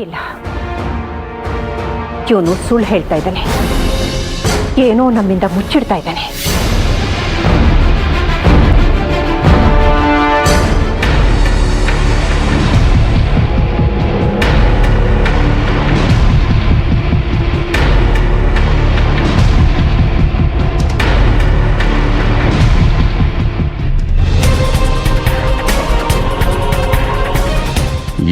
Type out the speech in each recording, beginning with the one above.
ಇಲ್ಲ, ಇವನು ಸುಳ್ಳು ಹೇಳ್ತಾ ಇದ್ದಾನೆ. ಏನೋ ನಮ್ಮಿಂದ ಮುಚ್ಚಿಡ್ತಾ ಇದ್ದಾನೆ.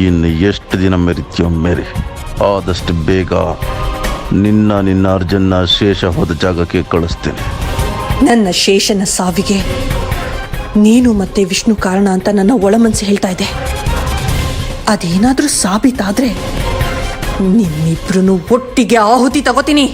ಇನ್ನು ಎಷ್ಟು ದಿನ ಮೆರಿತೀಯೋ ಮೇರಿ, ಆದಷ್ಟು ಬೇಗ ನಿನ್ನ ಅರ್ಜುನ್ನ ಶೇಷ ಹೋದ ಜಾಗಕ್ಕೆ ಕಳಿಸ್ತೇನೆ. ನನ್ನ ಶೇಷನ ಸಾವಿಗೆ ನೀನು ಮತ್ತೆ ವಿಷ್ಣು ಕಾರಣ ಅಂತ ನನ್ನ ಒಳಮನಸ್ಸು ಹೇಳ್ತಾ ಇದೆ. ಅದೇನಾದ್ರೂ ಸಾಬೀತಾದ್ರೆ ನಿಮ್ಮಿಬ್ರು ಒಟ್ಟಿಗೆ ಆಹುತಿ ತಗೋತೀನಿ.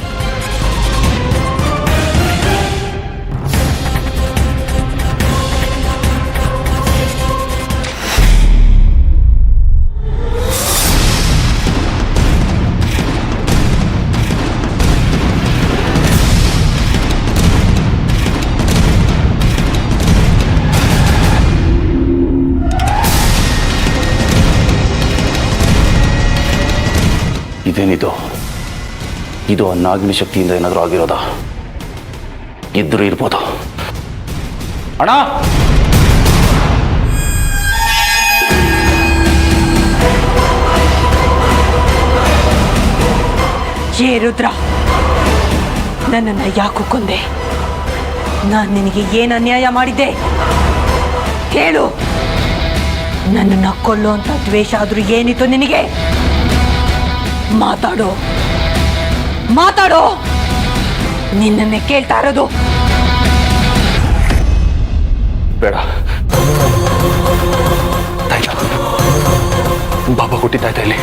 ಇದೇನಿದು? ಇದು ಆ ನಾಗಿನಿ ಶಕ್ತಿಯಿಂದ ಏನಾದರೂ ಆಗಿರೋದಾ? ಇದ್ರೂ ಇರ್ಬೋದು. ಅಣ್ಣ, ಏ ರುದ್ರ, ನನ್ನನ್ನು ಯಾಕೋ ಕೊಂದೆ? ನಾನು ನಿನಗೆ ಏನು ಅನ್ಯಾಯ ಮಾಡಿದ್ದೆ ಹೇಳು. ನನ್ನನ್ನು ಕೊಲ್ಲುವಂತ ದ್ವೇಷ ಆದ್ರೂ ಏನಿತ್ತು ನಿನಗೆ? ಮಾತಾಡೋ, ಮಾತಾಡೋ. ನಿನ್ನನ್ನೇ ಕೇಳ್ತಾ ಇರೋದು. ಬೇಡ, ಬಾಬಾ ಕೊಟ್ಟಿದ್ದಾಯ್ತಾ ಇಲ್ಲಿ?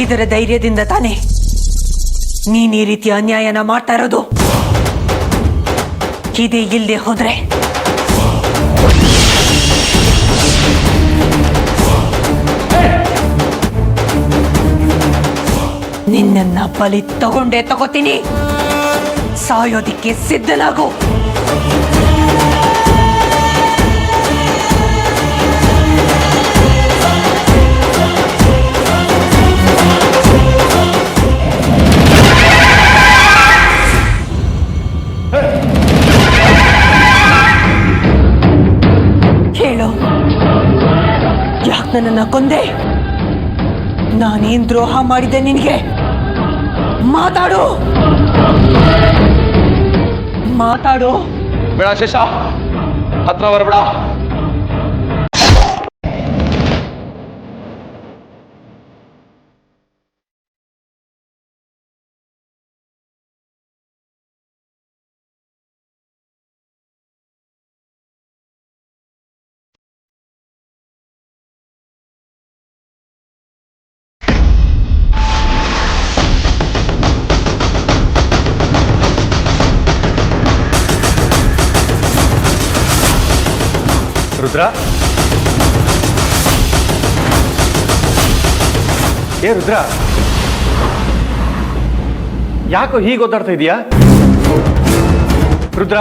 ಇದರ ಧೈರ್ಯದಿಂದ ತಾನೇ ನೀನ್ ಈ ರೀತಿ ಅನ್ಯಾಯನ ಮಾಡ್ತಾ ಇರೋದು. ಇದೇ ಇಲ್ಲದೆ ಹೋದ್ರೆ ನಿನ್ನನ್ನ ಬಲಿ ತಗೋತೀನಿ. ಸಾಯೋದಿಕ್ಕೆ ಸಿದ್ಧನಾಗು. ಯಾಕೆ ನನ್ನನ್ನು ಕೊಂದೆ? ನಾನೇನ್ ದ್ರೋಹ ಮಾಡಿದ್ದೆ ನಿನಗೆ? ಮಾತಾಡು, ಮಾತಾಡು. ಬೇಡ ಶೇಷ, ಹತ್ರ ಬರಬೇಡ. ರುದ್ರ, ಏ ರುದ್ರ, ಯಾಕೋ ಹೀಗೆ ಓದಾಡ್ತಾ ಇದೀಯಾ? ರುದ್ರ,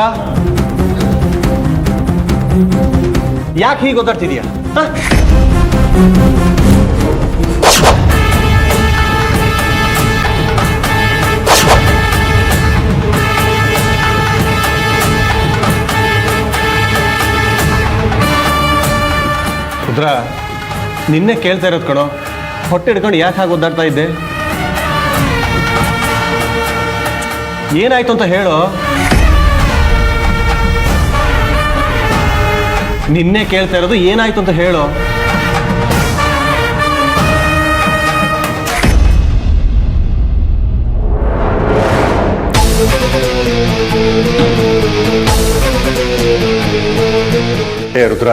ಯಾಕೆ ಹೀಗೆ ಓದಾಡ್ತಿದೀಯಾ? ರುದ್ರ, ನಿನ್ನೆ ಕೇಳ್ತಾ ಇರೋದು ಕಣೋ, ಹೊಟ್ಟೆ ಹಿಡ್ಕೊಂಡು ಯಾಕೆ ಹಾಗೆ ಓದಾಡ್ತಾ ಇದ್ದೆ? ಏನಾಯ್ತು ಅಂತ ಹೇಳೋ. ನಿನ್ನೆ ಕೇಳ್ತಾ ಇರೋದು ಏನಾಯ್ತು ಅಂತ ಹೇಳೋ. ಏ ರುದ್ರ,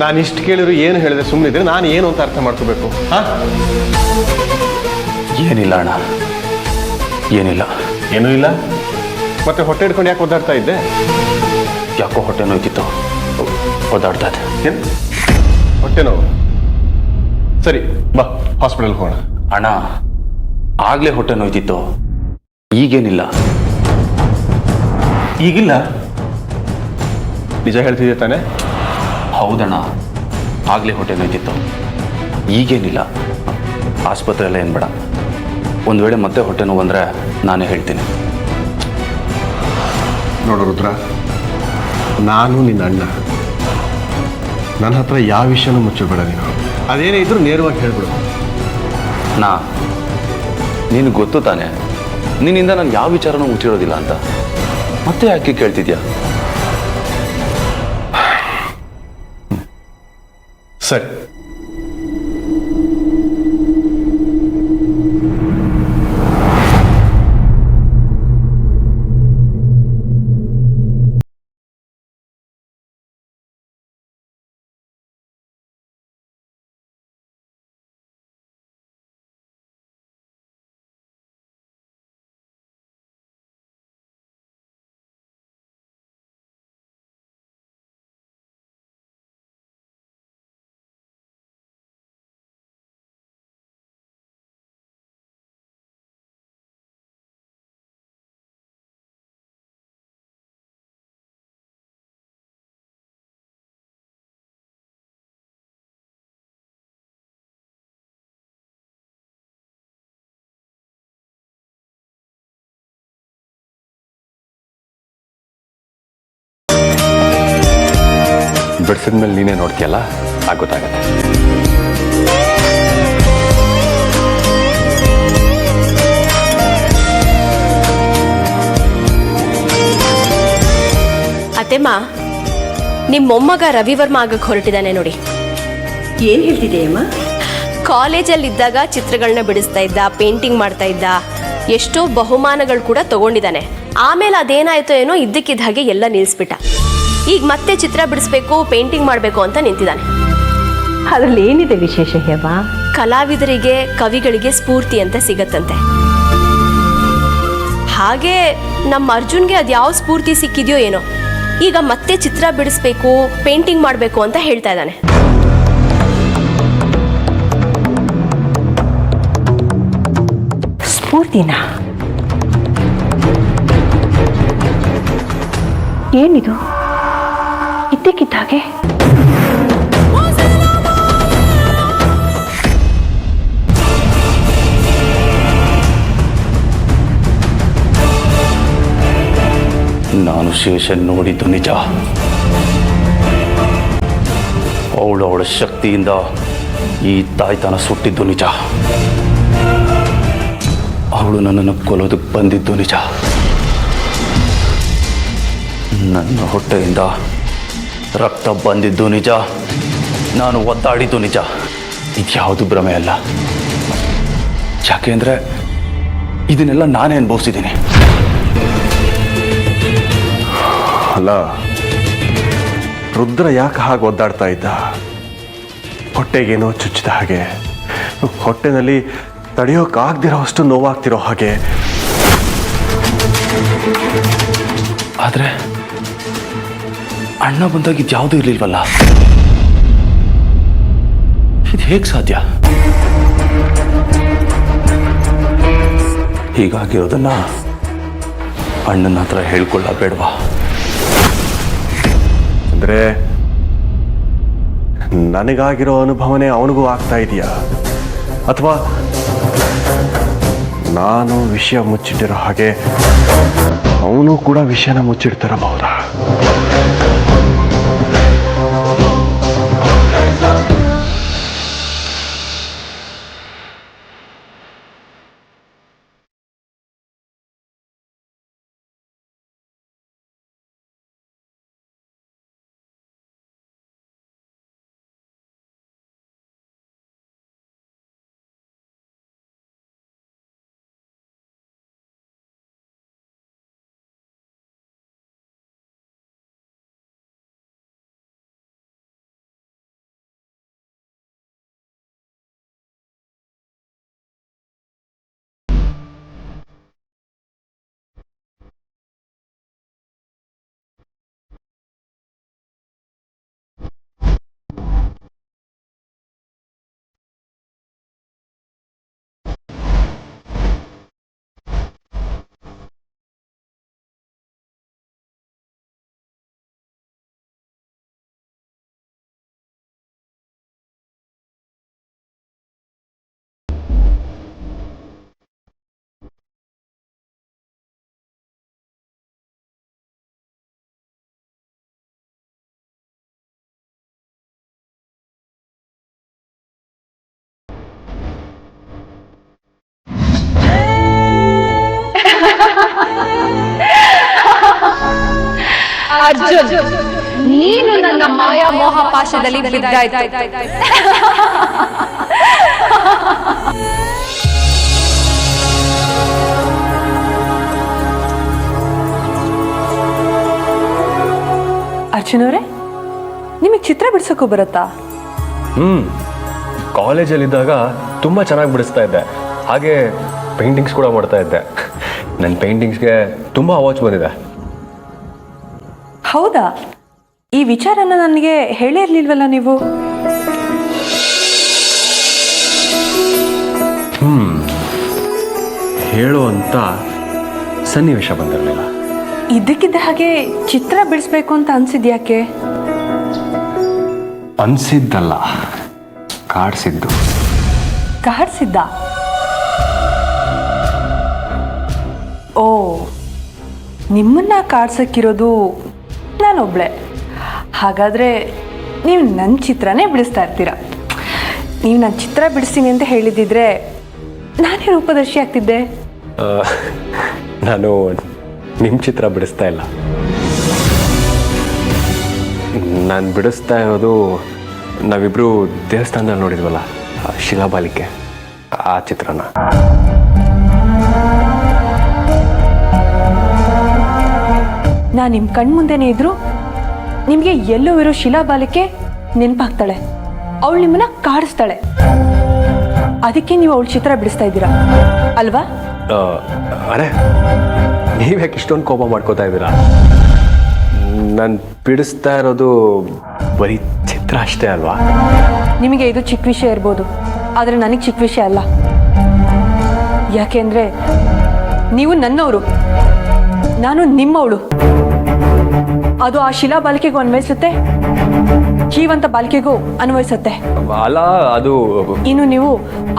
ನಾನು ಇಷ್ಟು ಕೇಳಿದ್ರು ಏನು ಹೇಳಿದ್ರೆ ಸುಮ್ಮನಿದ್ರೆ ನಾನು ಏನು ಅಂತ ಅರ್ಥ ಮಾಡ್ಕೋಬೇಕು? ಏನಿಲ್ಲ ಅಣ್ಣ, ಏನಿಲ್ಲ. ಏನೂ ಇಲ್ಲ. ಮತ್ತೆ ಹೊಟ್ಟೆ ಹಿಡ್ಕೊಂಡು ಯಾಕೆ ಓದಾಡ್ತಾ ಇದ್ದೆ? ಯಾಕೋ ಹೊಟ್ಟೆ ನೋಯ್ತಿತ್ತು, ಓದಾಡ್ತಾ ಇದ್ದೆ. ಏನು ಹೊಟ್ಟೆ ನೋವು? ಸರಿ ಬಾ ಹಾಸ್ಪಿಟಲ್ಗೆ ಹೋಗೋಣ. ಅಣ್ಣ ಆಗ್ಲೇ ಹೊಟ್ಟೆ ನೋಯ್ತಿತ್ತು, ಈಗೇನಿಲ್ಲ. ಈಗಿಲ್ಲ? ನಿಜ ಹೇಳ್ತಿದ್ದೆ ತಾನೆ? ಹೌದಣ್ಣ, ಆಗ್ಲೇ ಹೊಟ್ಟೆ ನೋಯ್ತಿತ್ತು, ಈಗೇನಿಲ್ಲ. ಆಸ್ಪತ್ರೆ ಎಲ್ಲ ಏನು ಬೇಡ. ಒಂದು ವೇಳೆ ಮತ್ತೆ ಹೊಟ್ಟೆ ನೋವು ಬಂದರೆ ನಾನೇ ಹೇಳ್ತೀನಿ. ನೋಡು ರುದ್ರ, ನಾನು ನಿನ್ನ ಅಣ್ಣ. ನನ್ನ ಹತ್ರ ಯಾವ ವಿಷಯನೂ ಮುಚ್ಚಬೇಡ ನೀನು. ಅದೇನೇ ಇದ್ರೂ ನೇರವಾಗಿ ಹೇಳ್ಬಿಡು. ನಿನಗೆ ಗೊತ್ತು ತಾನೆ ನಿನ್ನಿಂದ ನಾನು ಯಾವ ವಿಚಾರನೂ ಮುಚ್ಚಿರೋದಿಲ್ಲ ಅಂತ. ಮತ್ತೆ ಯಾಕೆ ಕೇಳ್ತಿದ್ಯಾ? ಸರಿ. ಬಿಡಿಸಿದ್ಮೇಲೆ ನೀನೇ ನೋಡ್ತೀಯಲ್ಲ, ಗೊತ್ತಾಗತ್ತೆ. ಅತ್ತೆಮ್ಮ, ನಿಮ್ಮ ಮೊಮ್ಮಗ ರವಿವರ್ಮ ಆಗಕ್ಕೆ ಹೊರಟಿದ್ದಾನೆ ನೋಡಿ. ಏನ್ ಹೇಳ್ತಿದೆಯಮ್ಮ? ಕಾಲೇಜಲ್ಲಿದ್ದಾಗ ಚಿತ್ರಗಳನ್ನ ಬಿಡಿಸ್ತಾ ಇದ್ದ, ಪೇಂಟಿಂಗ್ ಮಾಡ್ತಾ ಇದ್ದ, ಎಷ್ಟೋ ಬಹುಮಾನಗಳು ಕೂಡ ತಗೊಂಡಿದ್ದಾನೆ. ಆಮೇಲೆ ಅದೇನಾಯ್ತೋ ಏನೋ ಇದ್ದಕ್ಕಿದ್ದ ಹಾಗೆ ಎಲ್ಲ ನಿಲ್ಲಿಸ್ಬಿಟ್ಟ. ಈಗ ಮತ್ತೆ ಚಿತ್ರ ಬಿಡಿಸ್ಬೇಕು, ಪೇಂಟಿಂಗ್ ಮಾಡಬೇಕು ಅಂತ ನಿಂತಿದ್ದಾನೆ. ಅದ್ರಲ್ಲಿ ಏನಿದೆ ವಿಶೇಷ ಹೇಮ? ಕಲಾವಿದರಿಗೆ, ಕವಿಗಳಿಗೆ ಸ್ಫೂರ್ತಿ ಅಂತ ಸಿಗತ್ತಂತೆ. ಹಾಗೆ ನಮ್ಮ ಅರ್ಜುನ್ಗೆ ಅದ್ಯಾವ ಸ್ಫೂರ್ತಿ ಸಿಕ್ಕಿದೆಯೋ ಏನೋ, ಈಗ ಮತ್ತೆ ಚಿತ್ರ ಬಿಡಿಸ್ಬೇಕು, ಪೇಂಟಿಂಗ್ ಮಾಡಬೇಕು ಅಂತ ಹೇಳ್ತಾ ಇದ್ದಾನೆ. ಸ್ಫೂರ್ತಿನ? ಏನಿದು ಇದ್ದಕ್ಕಿದ್ದ ಹಾಗೆ? ನಾನು ಶೇಷನ್ ನೋಡಿದ್ದು ನಿಜ. ಅವಳ ಶಕ್ತಿಯಿಂದ ಈ ತಾಯ್ತನ ಸುಟ್ಟಿದ್ದು ನಿಜ. ಅವಳು ನನ್ನನ್ನು ಕೊಲ್ಲೋದಕ್ಕೆ ಬಂದಿದ್ದು ನಿಜ. ನನ್ನ ಹೊಟ್ಟೆಯಿಂದ ರಕ್ತ ಬಂದಿದ್ದು ನಿಜ. ನಾನು ಒದ್ದಾಡಿದ್ದು ನಿಜ. ಇದ್ಯಾವುದು ಭ್ರಮೆ ಅಲ್ಲ. ಯಾಕೆಂದ್ರೆ ಇದನ್ನೆಲ್ಲ ನಾನೇ ಅನುಭವಿಸಿದ್ದೀನಿ. ಅಲ್ಲ, ರುದ್ರ ಯಾಕೆ ಹಾಗೆ ಒದ್ದಾಡ್ತಾ ಇದ್ದ? ಹೊಟ್ಟೆಗೇನೋ ಚುಚ್ಚಿದ ಹಾಗೆ, ಹೊಟ್ಟೆನಲ್ಲಿ ತಡೆಯೋಕ್ಕಾಗ್ದಿರೋಷ್ಟು ನೋವಾಗ್ತಿರೋ ಹಾಗೆ. ಆದ್ರೆ ಅಣ್ಣ ಬಂದಾಗ ಇದ್ಯಾವುದೂ ಇರ್ಲಿಲ್ವಲ್ಲ. ಇದು ಹೇಗೆ ಸಾಧ್ಯ? ಹೀಗಾಗಿರೋದನ್ನ ಅಣ್ಣನ ಹತ್ರ ಹೇಳ್ಕೊಳ್ಳಬೇಡ್ವಾ? ಅಂದ್ರೆ ನನಗಾಗಿರೋ ಅನುಭವನೇ ಅವನಿಗೂ ಆಗ್ತಾ ಇದೆಯಾ? ಅಥವಾ ನಾನು ವಿಷಯ ಮುಚ್ಚಿಟ್ಟಿರೋ ಹಾಗೆ ಅವನು ಕೂಡ ವಿಷಯನ ಮುಚ್ಚಿಡ್ತಿರಬಹುದಾ? ಅರ್ಜುನ್, ನೀನು ನನ್ನ ಮಾಯಾ ಮೋಹ ಪಾಶದಲ್ಲಿ ಬಿದ್ದಾಯ್ತು. ಅರ್ಜುನ್ ಅವರೇ, ನಿಮಗೆ ಚಿತ್ರ ಬಿಡ್ಸೋಕ್ಕೂ ಬರುತ್ತಾ? ಕಾಲೇಜಲ್ಲಿದ್ದಾಗ ತುಂಬ ಚೆನ್ನಾಗಿ ಬಿಡಿಸ್ತಾ ಇದ್ದೆ. ಹಾಗೆ ಪೇಂಟಿಂಗ್ಸ್ ಕೂಡ ಮಾಡ್ತಾ ಇದ್ದೆ. ನನ್ನ ಪೇಂಟಿಂಗ್ಸ್ಗೆ ತುಂಬ ಅವಾರ್ಡ್ಸ್ ಬಂದಿದೆ. ಹೌದಾ? ಈ ವಿಚಾರನ ನನಗೆ ಹೇಳೇ ಇರಲಿಲ್ವಲ್ಲ ನೀವು? ಹೇಳುವಂಥ ಸನ್ನಿವೇಶ ಬಂದಿರಲಿಲ್ಲ. ಇದ್ದಕ್ಕಿದ್ದ ಹಾಗೆ ಚಿತ್ರ ಬಿಡಿಸ್ಬೇಕು ಅಂತ ಅನ್ಸಿದ್ಯಾಕೆ? ಅನ್ಸಿದ್ದಲ್ಲ, ಕಾಡ್ಸಿದ್ದು. ಕಾಡ್ಸಿದ್ದ? ಓ, ನಿಮ್ಮನ್ನ ಕಾಡ್ಸಕ್ಕಿರೋದು ನಾನೊಬ್ಳೆ. ಹಾಗಾದರೆ ನೀವು ನನ್ನ ಚಿತ್ರನೇ ಬಿಡಿಸ್ತಾ ಇರ್ತೀರ. ನೀವು ನನ್ನ ಚಿತ್ರ ಬಿಡಿಸ್ತೀನಿ ಅಂತ ಹೇಳಿದ್ದಿದ್ರೆ ನಾನೇ ರೂಪದರ್ಶಿ ಆಗ್ತಿದ್ದೆ. ನಾನು ನಿಮ್ಮ ಚಿತ್ರ ಬಿಡಿಸ್ತಾ ಇಲ್ಲ. ನಾನು ಬಿಡಿಸ್ತಾ ಇರೋದು ನಾವಿಬ್ಬರು ದೇವಸ್ಥಾನದಲ್ಲಿ ನೋಡಿದ್ವಲ್ಲ, ಶಿಲಾಬಾಲಿಕೆ, ಆ ಚಿತ್ರನ. ನಾನು ನಿಮ್ಮ ಕಣ್ಮುಂದೆನೇ ಇದ್ರು ನಿಮಗೆ ಎಲ್ಲೋ ಇರೋ ಶಿಲಾಬಾಲಿಕೆ ನೆನಪಾಗ್ತಾಳೆ. ಅವಳು ನಿಮ್ಮನ್ನ ಕಾಡಿಸ್ತಾಳೆ. ಅದಕ್ಕೆ ನೀವು ಅವಳ ಚಿತ್ರ ಬಿಡಿಸ್ತಾ ಇದ್ದೀರಾ ಅಲ್ವಾ? ಅರೆ, ನೀವ್ಯಾಕೆ ಇಷ್ಟೊಂದು ಕೋಪ ಮಾಡ್ಕೋತಾ ಇದ್ದೀರಾ? ನಾನು ಬಿಡಿಸ್ತಾ ಇರೋದು ಬರೀ ಚಿತ್ರ ಅಷ್ಟೇ ಅಲ್ವಾ? ನಿಮಗೆ ಇದು ಚಿಕ್ಕ ವಿಷಯ ಇರ್ಬೋದು, ಆದರೆ ನನಗೆ ಚಿಕ್ಕ ವಿಷಯ ಅಲ್ಲ. ಯಾಕೆಂದ್ರೆ ನೀವು ನನ್ನವರು, ನಾನು ನಿಮ್ಮವಳು. ಅದು ಆ ಶಿಲಾ ಬಾಲಿಕೆಗೂ ಅನ್ವಯಿಸುತ್ತೆ, ಜೀವಂತ ಬಾಲಿಕೆಗೂ ಅನ್ವಯಿಸುತ್ತೆ. ಅಲ್ಲ, ಅದು ಇನ್ನು ನೀವು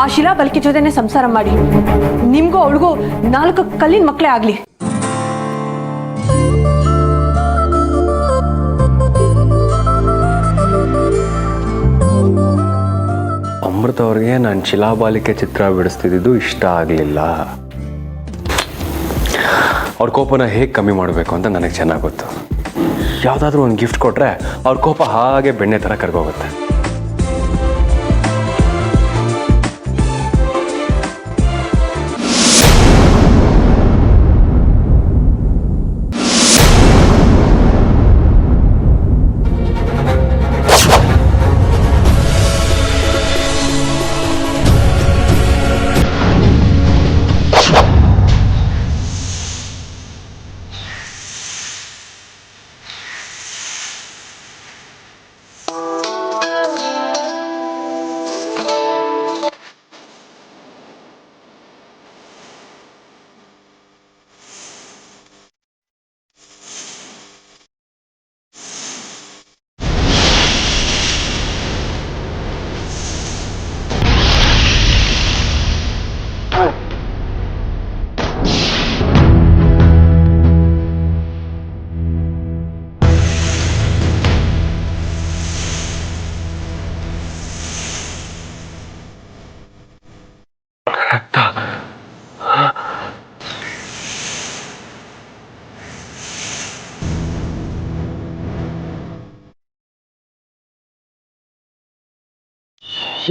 ಆ ಶಿಲಾ ಬಾಲಿಕೆ ಜೊತೆನೆ ಸಂಸಾರ ಮಾಡಿ ನಿಮ್ಗೂ ಅವಳಿಗೂ 4 ಕಲ್ಲಿನ ಮಕ್ಕಳೇ ಆಗ್ಲಿ. ಅಮೃತ ಅವ್ರಿಗೆ ನಾನು ಶಿಲಾಬಾಲಿಕೆ ಚಿತ್ರ ಬಿಡಿಸ್ತಿದ್ದು ಇಷ್ಟ ಆಗಲಿಲ್ಲ. ಅವ್ರ ಕೋಪನ ಹೇಗೆ ಕಮ್ಮಿ ಮಾಡಬೇಕು ಅಂತ ನನಗೆ ಚೆನ್ನಾಗಿ ಗೊತ್ತು. ಯಾವುದಾದ್ರೂ ಒಂದು ಗಿಫ್ಟ್ ಕೊಟ್ಟರೆ ಅವ್ರ ಕೋಪ ಹಾಗೆ ಬೆಣ್ಣೆ ಥರ ಕರ್ಗೋಗುತ್ತೆ.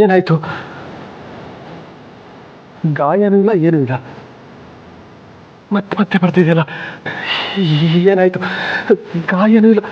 ಏನಾಯ್ತು? ಗಾಯನೂ ಇಲ್ಲ, ಏನೂ ಇಲ್ಲ. ಮತ್ತೆ ಮತ್ತೆ ಬರ್ತಿದೆಯಲ್ಲ, ಏನಾಯ್ತು? ಗಾಯನೂ ಇಲ್ಲ.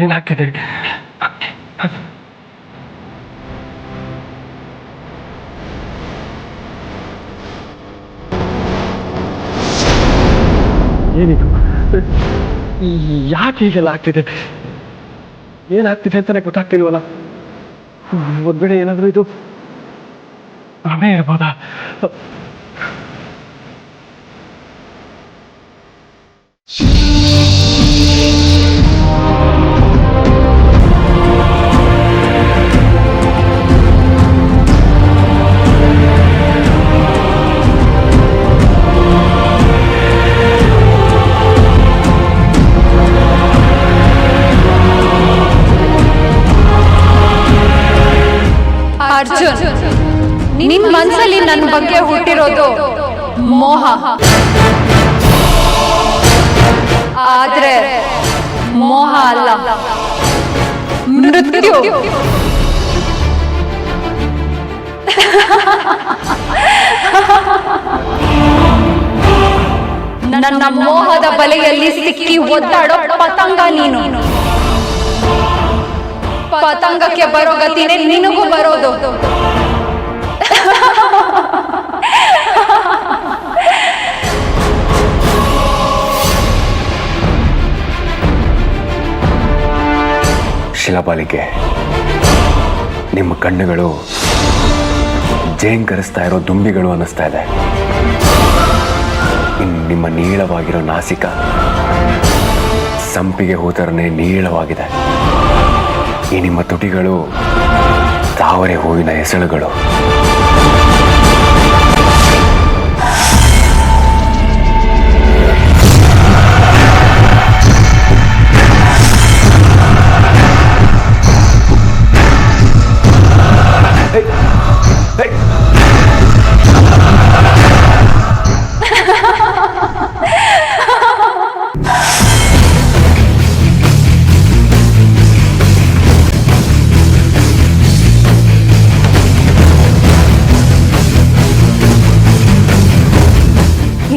ಏನಾಗ್ತಿದೆ? ಏನಿದು? ಯಾಕೆ ಹೀಗೆಲ್ಲ ಆಗ್ತಿದೆ? ಏನಾಗ್ತಿದೆ ಅಂತಾನೆ ಗೊತ್ತಾಗ್ತಿಲ್ವಲ್ಲ. ಒಂದ್ ವೇಳೆ ಏನಾದ್ರೂ ಇದು ಭ್ರಮೆ ಇರ್ಬೋದಾ? ಅರ್ಜುನ್, ನಿನ್ ಮನ್ಸಲ್ಲಿ ನನ್ನ ಬಗ್ಗೆ ಹುಟ್ಟಿರೋದು ಮೋಹ. ಆದ್ರೆ ಮೋಹ ಅಲ್ಲ, ಮೃತ್ಯು. ನನ್ನ ಮೋಹದ ಬಲೆಯಲ್ಲಿ ಸಿಕ್ಕಿ ಒದ್ದಾಡೋ ಪತಂಗ ನೀನು. ಪತಂಗಕ್ಕೆ ಬರೋ ಗತಿನೇ ನಿನಗೂ ಬರೋದು. ಶಿಲಾಬಾಲಿಕೆ, ನಿಮ್ಮ ಕಣ್ಣುಗಳು ಜೇಂಕರಿಸ್ತಾ ಇರೋ ದುಂಬಿಗಳು ಅನ್ನಿಸ್ತಾ ಇದೆ. ಇನ್ನು ನಿಮ್ಮ ನೀಳವಾಗಿರೋ ನಾಸಿಕ ಸಂಪಿಗೆ ಹೂತರನೇ ನೀಳವಾಗಿದೆ. ಈ ನಿಮ್ಮ ತುಟಿಗಳು ತಾವರೆ ಹೂವಿನ ಹೆಸಳುಗಳು.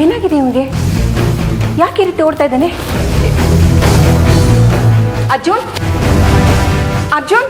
ಏನಾಗಿದೆ ಇವನಿಗೆ? ಯಾಕೆ ಈ ರೀತಿ ಓಡ್ತಾ ಇದ್ದಾನೆ? ಅರ್ಜುನ್, ಅರ್ಜುನ್.